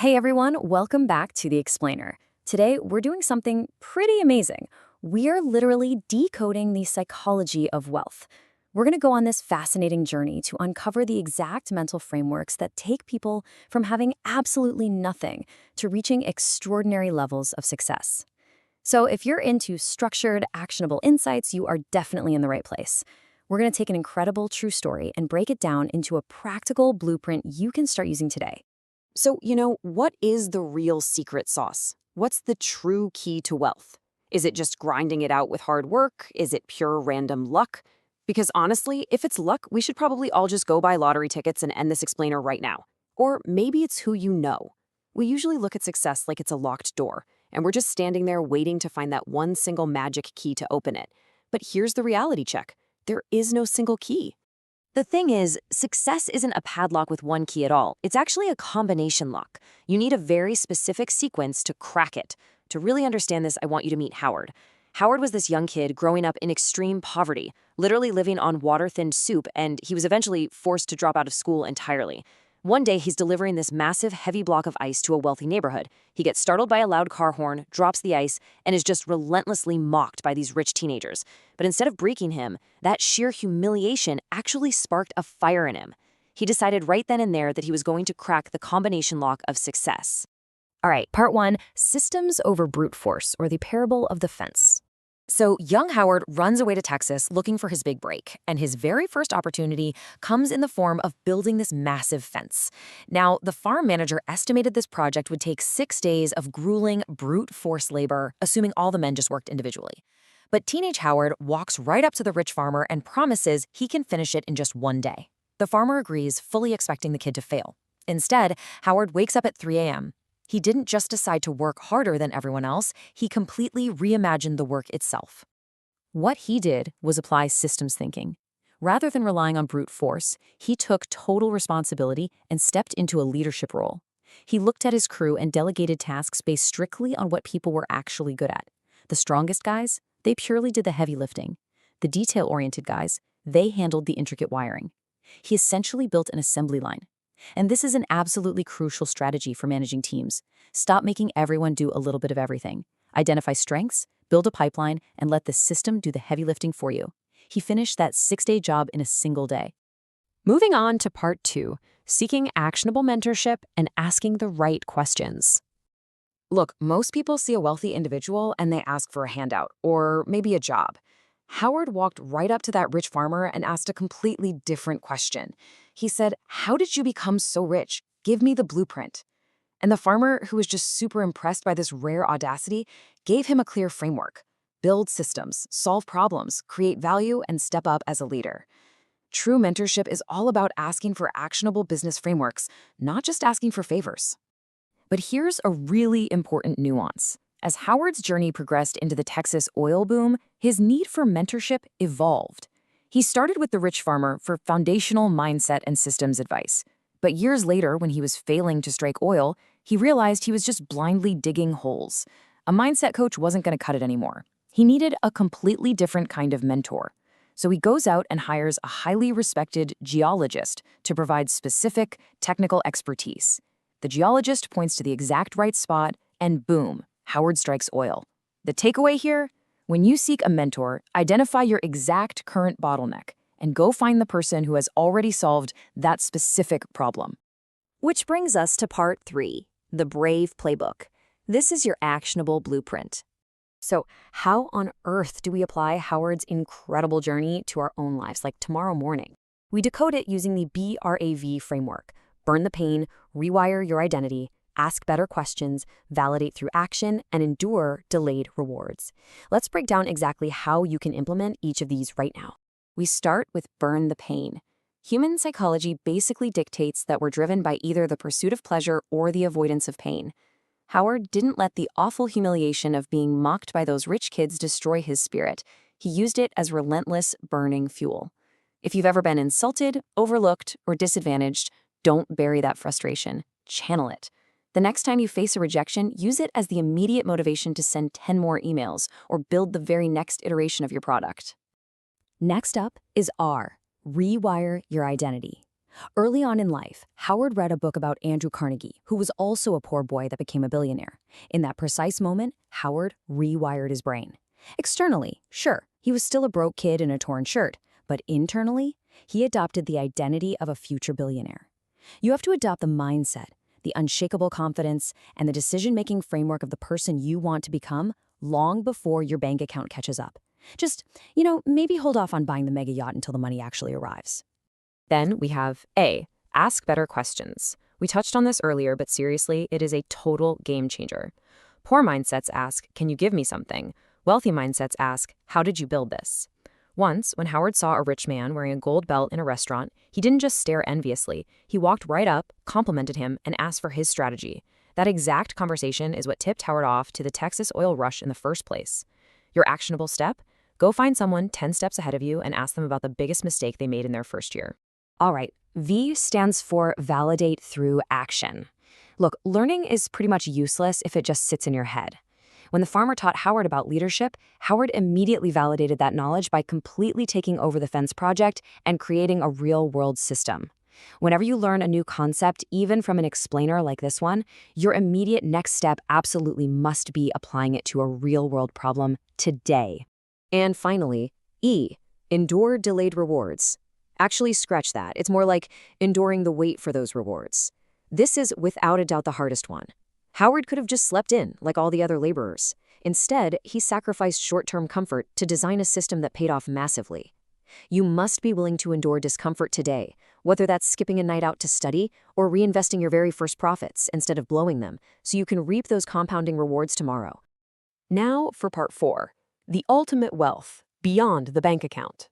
Hey everyone, welcome back to The Explainer. Today, we're doing something pretty amazing. We're literally decoding the psychology of wealth. We're going to go on this fascinating journey to uncover the exact mental frameworks that take people from having absolutely nothing to reaching extraordinary levels of success. So if you're into structured, actionable insights, you are definitely in the right place. We're going to take an incredible true story and break it down into a practical blueprint you can start using today. So, what is the real secret sauce? What's the true key to wealth? Is it just grinding it out with hard work? Is it pure random luck? Because honestly, if it's luck, we should probably all just go buy lottery tickets and end this explainer right now. Or maybe it's who you know. We usually look at success like it's a locked door, and we're just standing there waiting to find that one single magic key to open it. But here's the reality check. There is no single key. The thing is, success isn't a padlock with one key at all. It's actually a combination lock. You need a very specific sequence to crack it. To really understand this, I want you to meet Howard. Howard was this young kid growing up in extreme poverty, literally living on water-thinned soup, and he was eventually forced to drop out of school entirely. One day, he's delivering this massive, heavy block of ice to a wealthy neighborhood. He gets startled by a loud car horn, drops the ice, and is just relentlessly mocked by these rich teenagers. But instead of breaking him, that sheer humiliation actually sparked a fire in him. He decided right then and there that he was going to crack the combination lock of success. All right, part one, systems over brute force, or the parable of the fence. So young Howard runs away to Texas looking for his big break, and his very first opportunity comes in the form of building this massive fence. Now, the farm manager estimated this project would take 6 days of grueling brute force labor, assuming all the men just worked individually. But teenage Howard walks right up to the rich farmer and promises he can finish it in just 1 day. The farmer agrees, fully expecting the kid to fail. Instead, Howard wakes up at 3 a.m. He didn't just decide to work harder than everyone else, he completely reimagined the work itself. What he did was apply systems thinking. Rather than relying on brute force, he took total responsibility and stepped into a leadership role. He looked at his crew and delegated tasks based strictly on what people were actually good at. The strongest guys, they purely did the heavy lifting. The detail-oriented guys, they handled the intricate wiring. He essentially built an assembly line. And this is an absolutely crucial strategy for managing teams. Stop making everyone do a little bit of everything. Identify strengths, build a pipeline, and let the system do the heavy lifting for you. He finished that 6-day job in a single day. Moving on to part 2, seeking actionable mentorship and asking the right questions. Look, most people see a wealthy individual and they ask for a handout, or maybe a job. Howard walked right up to that rich farmer and asked a completely different question. He said, "How did you become so rich? Give me the blueprint." And the farmer, who was just super impressed by this rare audacity, gave him a clear framework. Build systems, solve problems, create value, and step up as a leader. True mentorship is all about asking for actionable business frameworks, not just asking for favors. But here's a really important nuance. As Howard's journey progressed into the Texas oil boom, his need for mentorship evolved. He started with the rich farmer for foundational mindset and systems advice. But years later, when he was failing to strike oil, he realized he was just blindly digging holes. A mindset coach wasn't going to cut it anymore. He needed a completely different kind of mentor. So he goes out and hires a highly respected geologist to provide specific technical expertise. The geologist points to the exact right spot, and boom, Howard strikes oil. The takeaway here? When you seek a mentor, identify your exact current bottleneck and go find the person who has already solved that specific problem. Which brings us to part 3, the Brave Playbook. This is your actionable blueprint. So how on earth do we apply Howard's incredible journey to our own lives, like tomorrow morning? We decode it using the BRAV framework. Burn the pain, rewire your identity, ask better questions, validate through action, and endure delayed rewards. Let's break down exactly how you can implement each of these right now. We start with burn the pain. Human psychology basically dictates that we're driven by either the pursuit of pleasure or the avoidance of pain. Howard didn't let the awful humiliation of being mocked by those rich kids destroy his spirit. He used it as relentless burning fuel. If you've ever been insulted, overlooked, or disadvantaged, don't bury that frustration. Channel it. The next time you face a rejection, use it as the immediate motivation to send 10 more emails or build the very next iteration of your product. Next up is R, rewire your identity. Early on in life, Howard read a book about Andrew Carnegie, who was also a poor boy that became a billionaire. In that precise moment, Howard rewired his brain. Externally, sure, he was still a broke kid in a torn shirt, but internally, he adopted the identity of a future billionaire. You have to adopt the mindset, the unshakable confidence, and the decision-making framework of the person you want to become long before your bank account catches up. Just, maybe hold off on buying the mega yacht until the money actually arrives. Then we have A, ask better questions. We touched on this earlier, but seriously, it is a total game changer. Poor mindsets ask, can you give me something? Wealthy mindsets ask, how did you build this? Once, when Howard saw a rich man wearing a gold belt in a restaurant, he didn't just stare enviously. He walked right up, complimented him, and asked for his strategy. That exact conversation is what tipped Howard off to the Texas oil rush in the first place. Your actionable step? Go find someone 10 steps ahead of you and ask them about the biggest mistake they made in their first year. All right, V stands for validate through action. Look, learning is pretty much useless if it just sits in your head. When the farmer taught Howard about leadership, Howard immediately validated that knowledge by completely taking over the fence project and creating a real-world system. Whenever you learn a new concept, even from an explainer like this one, your immediate next step absolutely must be applying it to a real-world problem today. And finally, E, endure delayed rewards. Actually, scratch that. It's more like enduring the wait for those rewards. This is without a doubt the hardest one. Howard could have just slept in, like all the other laborers. Instead, he sacrificed short-term comfort to design a system that paid off massively. You must be willing to endure discomfort today, whether that's skipping a night out to study or reinvesting your very first profits instead of blowing them, so you can reap those compounding rewards tomorrow. Now for part 4, the ultimate wealth, beyond the bank account.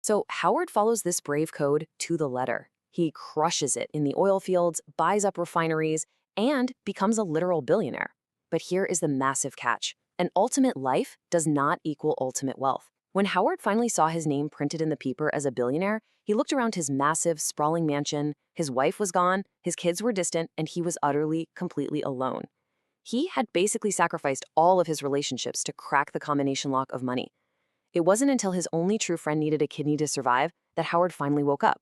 So Howard follows this brave code to the letter. He crushes it in the oil fields, buys up refineries, and becomes a literal billionaire. But here is the massive catch. An ultimate life does not equal ultimate wealth. When Howard finally saw his name printed in the paper as a billionaire, he looked around his massive, sprawling mansion. His wife was gone, his kids were distant, and he was utterly, completely alone. He had basically sacrificed all of his relationships to crack the combination lock of money. It wasn't until his only true friend needed a kidney to survive that Howard finally woke up.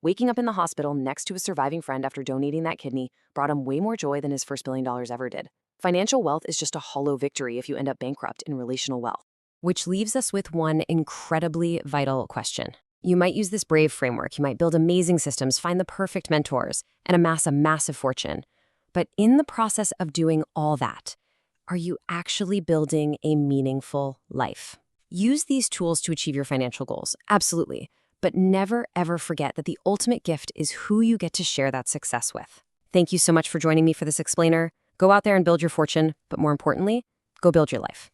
Waking up in the hospital next to his surviving friend after donating that kidney brought him way more joy than his first $1 billion ever did. Financial wealth is just a hollow victory if you end up bankrupt in relational wealth. Which leaves us with one incredibly vital question. You might use this brave framework, you might build amazing systems, find the perfect mentors, and amass a massive fortune. But in the process of doing all that, are you actually building a meaningful life? Use these tools to achieve your financial goals, absolutely. But never, ever forget that the ultimate gift is who you get to share that success with. Thank you so much for joining me for this explainer. Go out there and build your fortune, but more importantly, go build your life.